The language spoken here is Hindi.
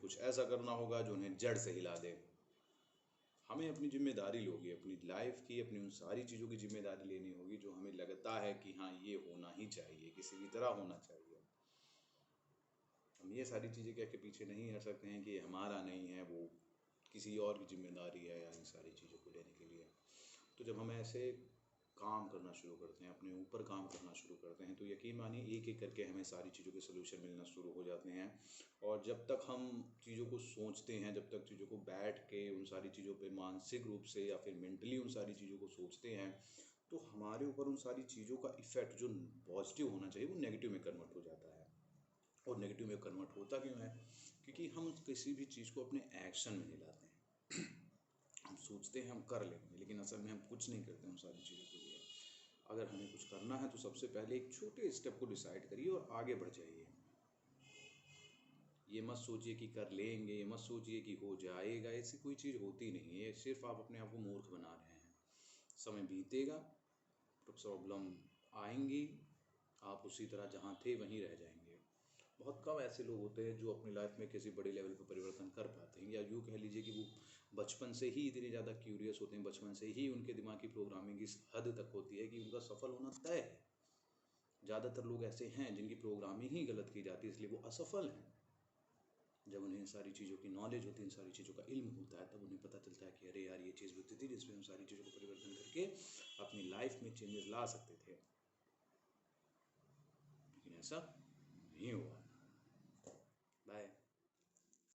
कुछ ऐसा करना होगा जो उन्हें जड़ से हिला दे। हमें अपनी जिम्मेदारी होगी, अपनी लाइफ की, अपनी उन सारी चीज़ों की जिम्मेदारी लेनी होगी जो हमें लगता है कि हाँ ये होना ही चाहिए, किसी भी तरह होना चाहिए। हम ये सारी चीज़ें कह के पीछे नहीं हट सकते हैं कि हमारा नहीं है, वो किसी और की जिम्मेदारी है या इन सारी चीज़ों को लेने के लिए। तो जब हम ऐसे काम करना शुरू करते हैं, अपने ऊपर काम करना शुरू करते हैं, तो यकीन मानिए एक एक करके हमें सारी चीज़ों के सलूशन मिलना शुरू हो जाते हैं। और जब तक हम चीज़ों को सोचते हैं, जब तक चीज़ों को बैठ के उन सारी चीज़ों पे मानसिक रूप से या फिर मेंटली उन सारी चीज़ों को सोचते हैं, तो हमारे ऊपर उन सारी चीज़ों का इफ़ेक्ट जो पॉजिटिव होना चाहिए वो नेगेटिव में कन्वर्ट हो जाता है। और नेगेटिव में कन्वर्ट होता क्यों है? क्योंकि हम किसी भी चीज़ को अपने एक्शन में नहीं लाते हैं। हम सोचते हैं हम कर लेंगे, लेकिन असल में हम कुछ नहीं करते उन सारी चीज़ों के लिए। अगर हमें कुछ करना है तो सबसे पहले एक छोटे स्टेप को डिसाइड करिए और आगे बढ़ जाइए। ये मत सोचिए कि कर लेंगे, ये मत सोचिए कि हो जाएगा, ऐसी कोई चीज़ होती नहीं है। सिर्फ आप अपने आप को मूर्ख बना रहे हैं। समय बीतेगा तो प्रॉब्लम आएंगी, आप उसी तरह जहाँ थे वहीं रह जाएंगे। बहुत कम ऐसे लोग होते हैं जो अपनी लाइफ में किसी बड़े लेवल पर परिवर्तन कर पाते हैं, या यूँ कह लीजिए कि वो बचपन से ही इतने ज़्यादा क्यूरियस होते हैं, बचपन से ही उनके दिमाग की प्रोग्रामिंग इस हद तक होती है कि उनका सफल होना तय है। ज़्यादातर लोग ऐसे हैं जिनकी प्रोग्रामिंग ही गलत की जाती है, इसलिए वो असफल हैं। जब उन्हें इन सारी चीज़ों की नॉलेज होती है, इन सारी चीज़ों का इल्म होता है, तब उन्हें पता चलता है कि अरे यार ये चीज़ होती थी जिसमें हम सारी चीज़ों को परिवर्तन करके अपनी लाइफ में चेंजेस ला सकते थे, लेकिन ऐसा नहीं हुआ।